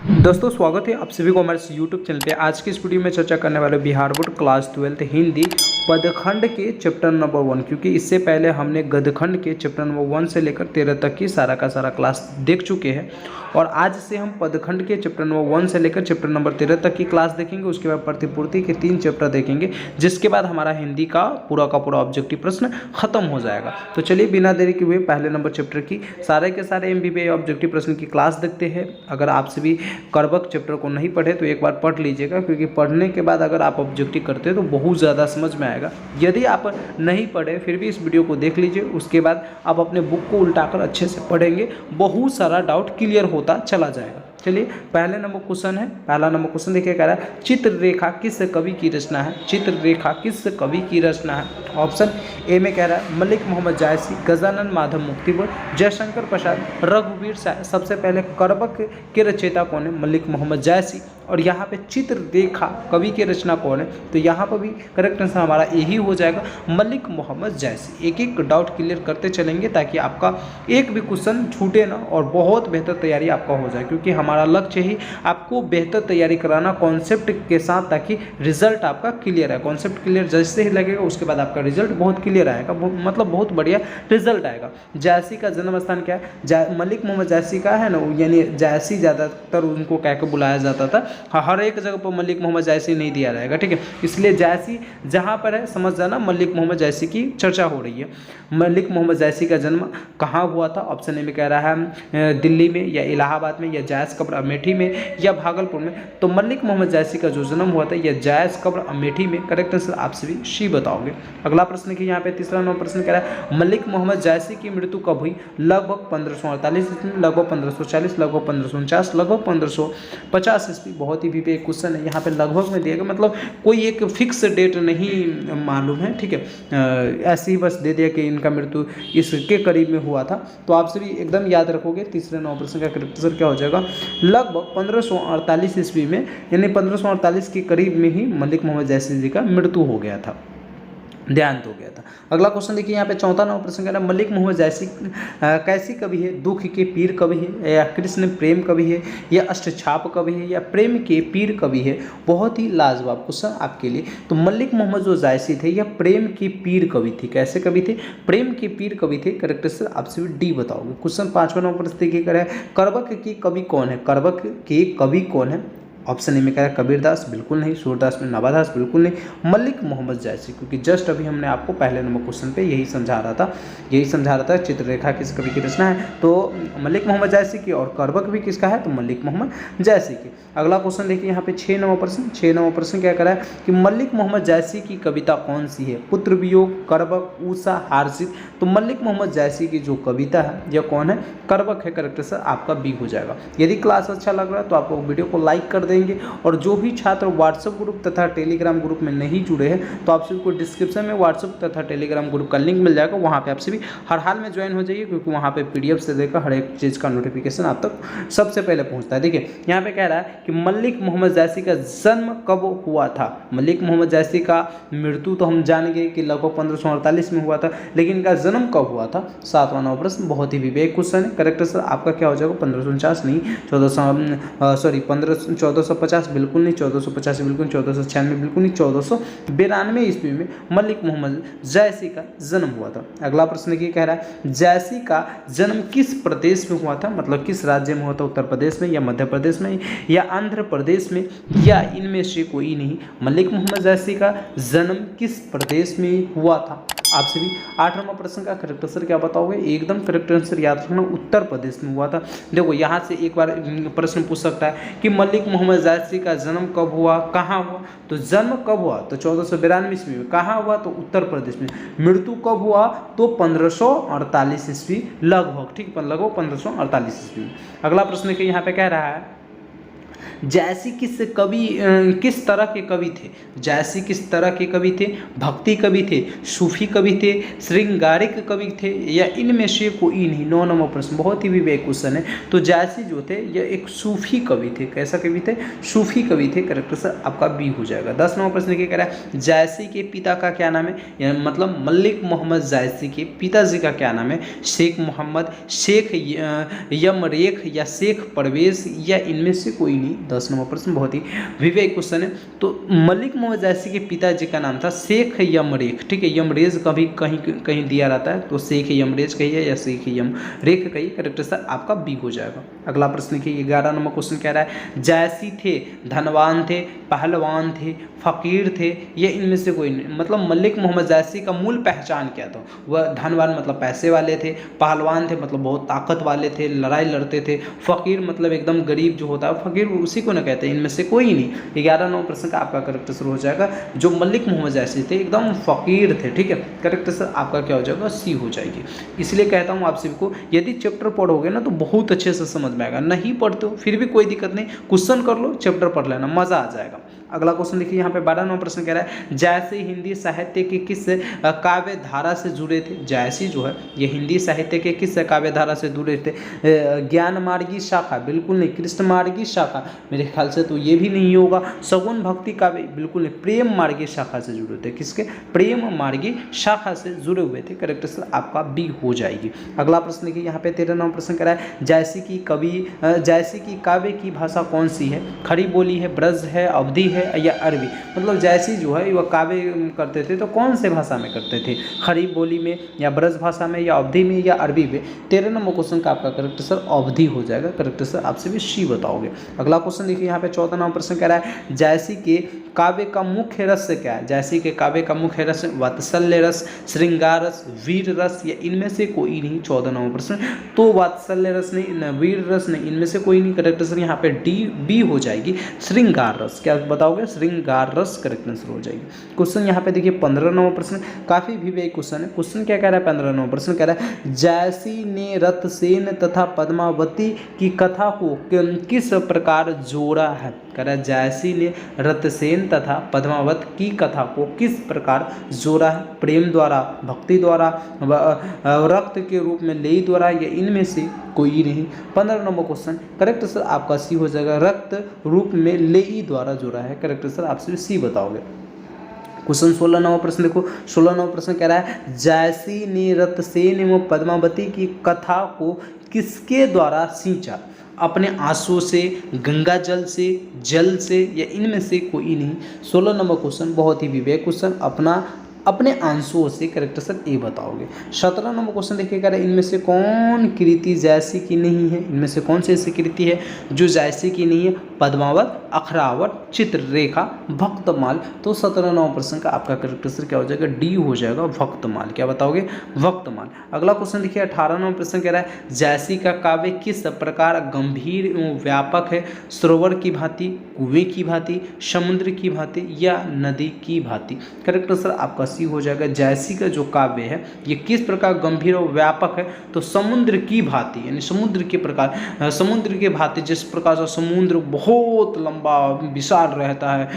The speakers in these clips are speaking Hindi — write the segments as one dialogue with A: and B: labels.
A: दोस्तों स्वागत है आप सभी को हमारे यूट्यूब चैनल पे। आज की इस वीडियो में चर्चा करने वाले बिहार बोर्ड क्लास 12 हिंदी पदखंड के चैप्टर नंबर 1, क्योंकि इससे पहले हमने गदखंड के चैप्टर नंबर 1 से लेकर 13 तक की सारा का सारा क्लास देख चुके हैं और आज से हम पदखंड के चैप्टर नंबर 1 से लेकर चैप्टर नंबर 13 तक की क्लास देखेंगे। उसके बाद प्रतिपूर्ति के 3 चैप्टर देखेंगे, जिसके बाद हमारा हिंदी का पूरा ऑब्जेक्टिव प्रश्न खत्म हो जाएगा। तो चलिए बिना देरी के हुए पहले नंबर चैप्टर की सारे के सारे एमबीबीए ऑब्जेक्टिव प्रश्न की क्लास देखते हैं। अगर आप सभी करबक चैप्टर को नहीं पढ़े तो एक बार पढ़ लीजिएगा, क्योंकि पढ़ने के बाद अगर आप ऑब्जेक्टिव करते हैं तो बहुत ज़्यादा समझ में आएगा। यदि आप नहीं पढ़े फिर भी इस वीडियो को देख लीजिए, उसके बाद आप अपने बुक को उल्टाकर अच्छे से पढ़ेंगे, बहुत सारा डाउट क्लियर होता चला जाएगा। चलिए पहले नंबर क्वेश्चन है। पहला नंबर क्वेश्चन देखिए, कह रहा है चित्ररेखा किस कवि की रचना है? चित्ररेखा किस कवि की रचना है? ऑप्शन ए में कह रहा है मलिक मोहम्मद जायसी, गजानन माधव मुक्तिपुर, जयशंकर प्रसाद, रघुवीर शाह। सबसे पहले करबक के रचयिता कौन है? मलिक मोहम्मद जायसी। और यहाँ पे चित्ररेखा कवि की रचना कौन है? तो यहाँ पर भी करेक्ट आंसर हमारा यही हो जाएगा, मलिक मोहम्मद जायसी। एक एक डाउट क्लियर करते चलेंगे ताकि आपका एक भी क्वेश्चन छूटे ना और बहुत बेहतर तैयारी आपका हो जाए, क्योंकि हमारा लक्ष्य ही आपको बेहतर तैयारी कराना कॉन्सेप्ट के साथ, ताकि रिजल्ट आपका क्लियर है। कॉन्सेप्ट क्लियर जैसे ही लगेगा उसके बाद आपका रिजल्ट बहुत क्लियर आएगा, मतलब बहुत बढ़िया रिजल्ट आएगा। जायसी का जन्म स्थान क्या है? मलिक मोहम्मद जायसी का है ना, यानी जायसी ज़्यादातर उनको कह के बुलाया जाता था। हर एक जगह पर मलिक मोहम्मद जायसी नहीं दिया रहेगा, ठीक है। इसलिए जायसी जहाँ पर है समझ जाना मलिक मोहम्मद जायसी की चर्चा हो रही है। मलिक मोहम्मद जायसी का जन्म कहाँ हुआ था? ऑप्शन ए में कह रहा है दिल्ली में या इलाहाबाद में या जायस कब्र अमेठी में या भागलपुर में। तो मलिक मोहम्मद जायसी का जो जन्म हुआ था यह जायस कब्र अमेठी में। करेक्ट आंसर आप सभी सी बताओगे। अगला प्रश्न की यहाँ पे तीसरा नंबर प्रश्न कह रहा है मलिक मोहम्मद जायसी की मृत्यु कब हुई? लगभग 1548 ईस्वी, लगभग 1540, लगभग 1549, लगभग 1550 ईस्वी। बहुत ही विवेक क्वेश्चन है। यहाँ पे लगभग में दिया गया, मतलब कोई एक फिक्स डेट नहीं मालूम है, ठीक है। ऐसे ही बस दे दिया कि इनका मृत्यु इसके करीब में हुआ था। तो आप सभी एकदम याद रखोगे तीसरे नंबर प्रश्न का करेक्ट आंसर क्या हो जाएगा? लगभग 1548 ईस्वी में, यानी 1548 के करीब में ही मलिक मोहम्मद जायसी जी का मृत्यु हो गया था, देहांत हो गया था। अगला क्वेश्चन देखिए, यहाँ पे चौथा नंबर प्रश्न कह रहा है मलिक मोहम्मद जायसी कैसी कवि है? दुख के पीर कवि है या कृष्ण प्रेम कवि है या अष्टछाप कवि है या प्रेम के पीर कवि है? बहुत ही लाजवाब क्वेश्चन आपके लिए। तो मलिक मोहम्मद जो जायसी थे यह प्रेम के पीर कवि थे। कैसे कवि थे? प्रेम के पीर कवि थे। करेक्ट आंसर आप सभी डी बताओगे। क्वेश्चन पांचवा नंबर प्रश्न देखिए, कह रहा है करबक के कवि कौन है? करबक के कवि कौन है? ऑप्शन ए में कह रहा है कबीरदास, बिल्कुल नहीं। सूरदास में नवादास, बिल्कुल नहीं। मलिक मोहम्मद जायसी, क्योंकि जस्ट अभी हमने आपको पहले नंबर क्वेश्चन पे यही समझा रहा था चित्ररेखा किस कवि की रचना है, तो मलिक मोहम्मद जायसी की। और करबक भी किसका है? तो मलिक मोहम्मद जायसी की। अगला क्वेश्चन देखिए, यहाँ पे 6 नंबर प्रश्न क्या कह रहा है कि मलिक मोहम्मद जायसी की कविता कौन सी है? पुत्र वियोग, करबक, ऊषा, हारसित। तो मलिक मोहम्मद जायसी की जो कविता है यह कौन है? करबक है। करेक्ट आंसर आपका बी हो जाएगा। यदि क्लास अच्छा लग रहा है तो आप लोग वीडियो को लाइक कर देंगे, और जो भी छात्र व्हाट्सएप ग्रुप तथा टेलीग्राम ग्रुप में नहीं जुड़े हैं तो आप सभी को डिस्क्रिप्शन में व्हाट्सएप तथा टेलीग्राम ग्रुप का लिंक मिल जाएगा, वहाँ पे आप सभी हर हाल में ज्वाइन हो जाइए, क्योंकि वहाँ पे पीडीएफ से लेकर हर एक चीज़ का नोटिफिकेशन आप तक सबसे पहले पहुँचता है। देखिए यहाँ पे कह रहा है कि मलिक मोहम्मद जायसी का जन्म कब हुआ था? मलिक मोहम्मद जायसी का मृत्यु तो हम जान गए कि लगभग 1548 में हुआ था, लेकिन इनका जन्म कब हुआ था? 7वां नंबर प्रश्न बहुत ही विवेक क्वेश्चन है। करेक्ट आंसर आपका क्या हो जाएगा? 1549 नहीं, 1450 बिल्कुल नहीं, 1485 बिल्कुल, 1496 बिल्कुल नहीं, 1492 ईस्वी में मलिक मोहम्मद जायसी का जन्म हुआ था। अगला प्रश्न ये कह रहा है जायसी का जन्म किस प्रदेश में हुआ था? मतलब किस राज्य में हुआ था? उत्तर प्रदेश में या मध्य प्रदेश में या आंध्र प्रदेश में या इनमें से कोई नहीं? मलिक मोहम्मद जायसी का जन्म किस प्रदेश में हुआ था? आप सभी 8 नंबर प्रश्न का करेक्ट आंसर क्या बताओगे? एकदम करेक्ट आंसर याद रखना, उत्तर प्रदेश में हुआ था। देखो यहाँ से एक बार प्रश्न पूछ सकता है कि मलिक मोहम्मद जायसी का जन्म कब हुआ, कहाँ हुआ? तो जन्म कब हुआ? तो 1492 ईस्वी में। कहाँ हुआ? तो उत्तर प्रदेश में। मृत्यु कब हुआ? तो 1548 ईस्वी लगभग, ठीक, लगभग 1548 ईस्वी। अगला प्रश्न के यहाँ पे कह रहा है जायसी किस तरह के कवि थे? जायसी किस तरह के कवि थे? भक्ति कवि थे, सूफी कवि थे, श्रृंगारिक कवि थे, या इनमें से कोई नहीं? 9 नंबर प्रश्न बहुत ही विवेक क्वेश्चन है। तो जायसी जो थे यह एक सूफी कवि थे। कैसा कवि थे? सूफी कवि थे। करेक्ट आंसर आपका बी हो जाएगा। 10 नंबर प्रश्न क्या कह रहा है? जायसी के पिता का क्या नाम है? मतलब मलिक मोहम्मद जायसी के पिताजी का क्या नाम है? शेख मोहम्मद, शेख यमरेख या शेख परवेज, या इनमें से कोई नहीं? 10 नंबर प्रश्न बहुत ही विवेक क्वेश्चन है। तो मलिक मोहम्मद जायसी के पिताजी का नाम था शेख यमरेख। ठीक है, यमरेज कभी कहीं कहीं दिया रहता है, तो शेख यमरेज कहिए या शेख यमरेख कहिए। करेक्ट आंसर आपका बी हो जाएगा। अगला प्रश्न देखिए, 11 नंबर क्वेश्चन कह रहा है जायसी थे धनवान थे, पहलवान थे, फकीर थे, ये इनमें से कोई नहीं? मतलब मलिक मोहम्मद जायसी का मूल पहचान क्या था? वह धनवान मतलब पैसे वाले थे, पहलवान थे मतलब बहुत ताकत वाले थे, लड़ाई लड़ते थे, फकीर मतलब एकदम गरीब जो होता है फकीर, उसी को ना कहते हैं। इनमें से कोई नहीं। 11 नंबर प्रश्न का आपका करेक्ट आंसर हो जाएगा। जो मलिक मोहम्मद जायसी थे एकदम फकीर थे। ठीक है, करेक्ट आंसर आपका क्या हो जाएगा? सी हो जाएगी। इसलिए कहता हूँ आप सभी को, यदि चैप्टर पढ़ोगे ना तो बहुत अच्छे से समझ में आएगा। नहीं पढ़ते हो फिर भी कोई दिक्कत नहीं, क्वेश्चन कर लो, चैप्टर पढ़ लेना, मजा आ जाएगा। अगला क्वेश्चन देखिए, यहाँ पे 12 नंबर प्रश्न कह रहा है जायसी हिंदी साहित्य के किस काव्य धारा से जुड़े थे? जायसी जो है ये हिंदी साहित्य के किस काव्य धारा से जुड़े थे? ज्ञान मार्गी शाखा? बिल्कुल नहीं। कृष्ण मार्गी शाखा? मेरे ख्याल से तो ये भी नहीं होगा। सगुन भक्ति काव्य? बिल्कुल नहीं। प्रेम मार्गी शाखा से जुड़े थे। किसके? प्रेम मार्गी शाखा से जुड़े हुए थे। करेक्ट आंसर आपका बी हो जाएगी। अगला प्रश्न देखिए, यहाँ पे 13 नंबर प्रश्न कह रहा है जायसी की काव्य की भाषा कौन सी है? खड़ी बोली है, ब्रज है, अवधी है, या अरबी? मतलब जायसी जो है वह काव्य करते थे तो कौन से भाषा में करते थे? खड़ी बोली में, या ब्रज भाषा में, या अवधी में, या अरबी में? 13 नंबर क्वेश्चन का आपका करेक्ट आंसर अवधी हो जाएगा। करेक्ट आंसर आपसे भी सी बताओगे। अगला क्वेश्चन देखिए, यहाँ पे 14 नंबर प्रश्न कह रहा है जायसी के काव्य का मुख्य रस क्या है? जायसी के काव्य का मुख्य रस वात्सल्य रस, श्रृंगार रस, वीर रस, या इनमें से कोई नहीं? 14 नंबर प्रश्न। तो वात्सल्य रस नहीं, वीर रस नहीं, इनमें से कोई नहीं। करेक्ट आंसर यहाँ पे डी बी हो जाएगी, श्रृंगार रस। क्या बताओगे? श्रृंगार रस करेक्ट आंसर हो जाएगी। क्वेश्चन यहाँ पे देखिए 15 नंबर प्रश्न, काफी विवेक क्वेश्चन है। क्वेश्चन क्या कह रहा है? 15 नंबर प्रश्न कह रहा है जायसी ने रतसेन तथा पद्मावती की कथा को किस प्रकार जोड़ा है? कह रहा है जायसी ने रतसेन तथा पद्मावत की कथा को किस प्रकार जोड़ा है? प्रेम द्वारा, भक्ति द्वारा, रक्त के रूप में लेई द्वारा, या इनमें से कोई नहीं? 15 नंबर क्वेश्चन करेक्ट आंसर आपका सी हो जाएगा, रक्त रूप में लेई द्वारा जोड़ा है। करेक्ट आंसर आपसे सी बताओगे। क्वेश्चन 16 नंबर प्रश्न देखो, 16 नंबर प्रश्न कह रहा है जायसी ने रतसेन एवं पद्मावती की कथा को किसके द्वारा सींचा? अपने आंसुओं से, गंगा जल से, या इनमें से कोई नहीं? 16 नंबर क्वेश्चन बहुत ही विवेक क्वेश्चन, अपने आंसुओं से। करेक्ट आंसर ए बताओगे। 17 नंबर क्वेश्चन देखिएगा, इनमें से कौन कृति जायसी की नहीं है? इनमें से कौन सी ऐसी कृति है जो जायसी की नहीं है? पद्मावत, अखरावत, चित्ररेखा, भक्तमाल। तो 17 नंबर प्रश्न का आपका करेक्ट आंसर क्या हो जाएगा? डी हो जाएगा, भक्तमाल। क्या बताओगे? भक्तमाल। अगला क्वेश्चन देखिए 18 नंबर प्रश्न कह रहा है जायसी का काव्य किस प्रकार गंभीर एवं व्यापक है? सरोवर की भांति, कुएं की भांति, समुद्र की भांति, या नदी की भांति? करेक्ट आंसर आपका सी हो जाएगा। जायसी का जो काव्य है ये किस प्रकार गंभीर और व्यापक है? तो समुद्र की भांति, यानी समुद्र के प्रकार, समुद्र के भांति, जिस प्रकार से समुद्र बहुत लंबा विशाल रहता है,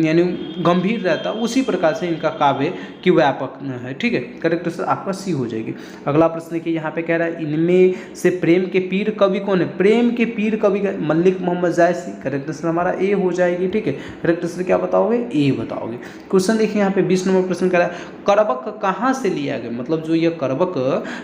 A: यानी गंभीर रहता है, उसी प्रकार से इनका काव्य की व्यापक है। ठीक है, करेक्ट आंसर आपका सी हो जाएगी। अगला प्रश्न देखिए, यहाँ पे कह रहा है इनमें से प्रेम के पीर कवि कौन है? प्रेम के पीर कवि मलिक मोहम्मद जायसी। करेक्ट आंसर हमारा ए हो जाएगी। ठीक है, करेक्ट आंसर क्या बताओगे? ए बताओगे। क्वेश्चन देखिए यहाँ पे 20 नंबर प्रश्न कह रहा है करबक कहाँ से लिया गया? मतलब जो ये करबक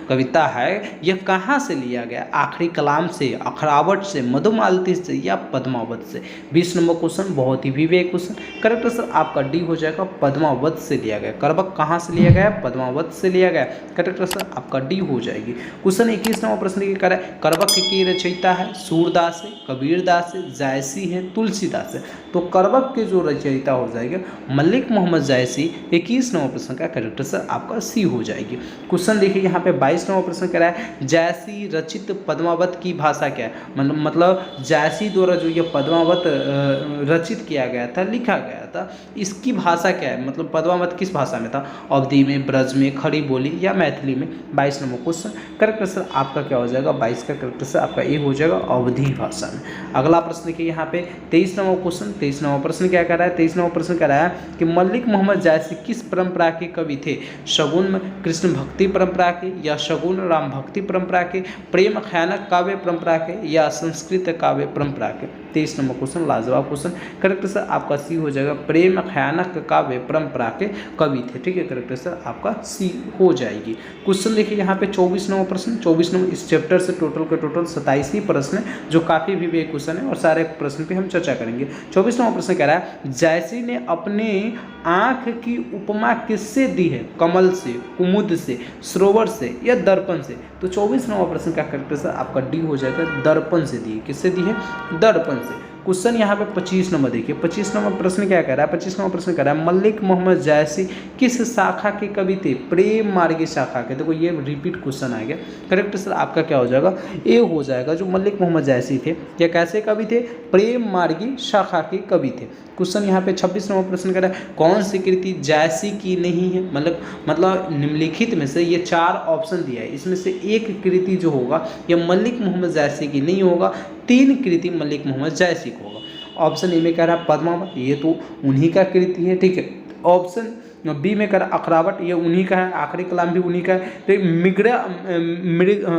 A: कविता है यह कहाँ से लिया गया? आखिरी कलाम से, अखरावट से, मधुमालती से, या पद्मावत से? 20 नंबर क्वेश्चन बहुत ही विवेक क्वेश्चन। करेक्ट आंसर आपका डी हो जाएगा, पद्मावत से लिया गया। करबक कहाँ से लिया गया? पद्मावत से लिया गया। करेक्ट आंसर आपका डी हो जाएगी। क्वेश्चन 21 नंबर प्रश्न की कह रहा है करबक की रचयिता है सूरदास है, कबीरदास है, जायसी है, तुलसीदास है। तो करबक के जो रचयिता हो जाएगा मलिक मोहम्मद जायसी। 21 नंबर प्रश्न का करेक्ट आंसर आपका सी हो जाएगी। क्वेश्चन देखिए यहाँ पे 22 नंबर प्रश्न कह रहा है जैसी रचित पद्मावत की भाषा क्या है। मतलब जैसी द्वारा जो ये पद्मावत रचित किया गया था, लिखा गया था, इसकी भाषा क्या है, मतलब पद्मावत किस भाषा में था, अवधी में, ब्रज में, खड़ी बोली या मैथिली में। 22 नंबर क्वेश्चन करेक्ट आंसर आपका क्या हो जाएगा, 22 का करेक्ट आंसर आपका ए हो जाएगा, अवधी भाषा में। अगला प्रश्न देखिए यहाँ पे 23 नंबर क्वेश्चन। 23 नंबर प्रश्न क्या कर रहा है, 23 नंबर प्रश्न कह रहा है कि मलिक मोहम्मद जायसी किस परंपरा के कवि थे, शगुन कृष्ण भक्ति परंपरा के या शगुन राम भक्ति परंपरा के, प्रेम खयानक काव्य परंपरा के या संस्कृत काव्य परंपरा के। 23 नंबर क्वेश्चन लाजवाब क्वेश्चन, करेक्ट आंसर आपका सी हो जाएगा, प्रेम खयानक काव्य परंपरा के कवि थे। ठीक है, करेक्ट आंसर आपका सी हो जाएगी। क्वेश्चन देखिए यहाँ पे 24 नंबर प्रश्न। 24 नंबर इस चैप्टर से टोटल के टोटल 27 ही प्रश्न है, जो काफी भी क्वेश्चन है और सारे प्रश्न पे हम चर्चा करेंगे। 24 नंबर प्रश्न कह रहा है जैसी ने अपने आंख की उपमा किससे दी है, कमल से, कुमुद से, सरोवर से या दर्पण से। तो 24 नंबर प्रश्न का करेक्ट आंसर आपका डी हो जाएगा, दर्पण से दी है। किससे दी है, दर्पण से। क्वेश्चन यहाँ पे 25 नंबर देखिए। 25 नंबर प्रश्न क्या कह रहा है, 25 नंबर प्रश्न कह रहा है मलिक मोहम्मद जायसी किस शाखा के कवि थे, प्रेम मार्गी शाखा के। देखो ये रिपीट क्वेश्चन आ गया, करेक्ट आंसर आपका क्या हो जाएगा, ए हो जाएगा। जो मलिक मोहम्मद जायसी थे ये कैसे कवि थे, प्रेम मार्गी शाखा के कवि थे। क्वेश्चन यहाँ पे 26 नंबर प्रश्न कह रहा है कौन सी कृति जायसी की नहीं है। मतलब निम्नलिखित में से ये 4 ऑप्शन दिया है, इसमें से एक कृति जो होगा ये मलिक मोहम्मद जायसी की नहीं होगा, 3 कृति मलिक मोहम्मद जायसी को होगा। ऑप्शन ए में कह रहा है पद्मावत, ये तो उन्हीं का कृति है। ठीक है, ऑप्शन बी में कह रहा अखरावट, ये उन्हीं का है, आखिरी कलाम भी उन्हीं का है। तो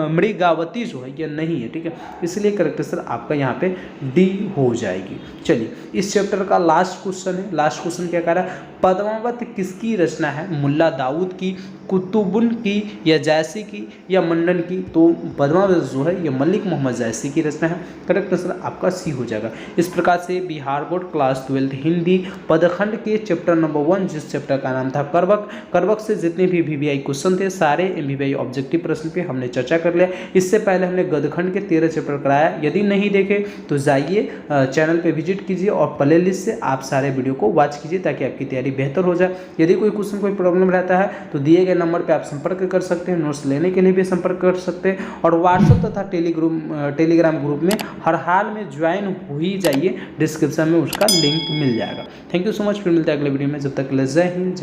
A: मृगावती जो है ये नहीं है। ठीक है, इसलिए करेक्ट आंसर आपका यहाँ पे डी हो जाएगी। चलिए इस चैप्टर का लास्ट क्वेश्चन है। लास्ट क्वेश्चन क्या कह रहा है, पद्मावत किसकी रचना है, मुल्ला दाऊद की, कुतुबुन की या जायसी की या मंडन की। तो पद्मावत जो है ये मलिक मोहम्मद जायसी की रचना है, करेक्ट आंसर आपका सी हो जाएगा। इस प्रकार से बिहार बोर्ड क्लास 12 हिंदी पदखंड के चैप्टर नंबर 1 जिस चैप्टर का नाम था करवक से जितने भी वीवीआई क्वेश्चन थे सारे एमवीआई ऑब्जेक्टिव प्रश्न पे हमने चर्चा कर लिया। इससे पहले हमने गदखंड के 13 चैप्टर कराया, यदि नहीं देखे तो जाइए चैनल पे विजिट कीजिए और प्ले लिस्ट से आप सारे वीडियो को वॉच कीजिए ताकि आपकी तैयारी बेहतर हो जाए। यदि कोई क्वेश्चन कोई प्रॉब्लम रहता है तो दिए गए नंबर पे आप संपर्क कर सकते हैं, नोट्स लेने के लिए भी संपर्क कर सकते हैं और व्हाट्सएप तथा टेलीग्राम ग्रुप में हर हाल में ज्वाइन हो ही जाइए, डिस्क्रिप्शन में उसका लिंक मिल जाएगा। थैंक यू सो मच, फिर मिलते हैं अगले वीडियो में, जब तक के लिए जय हिंद।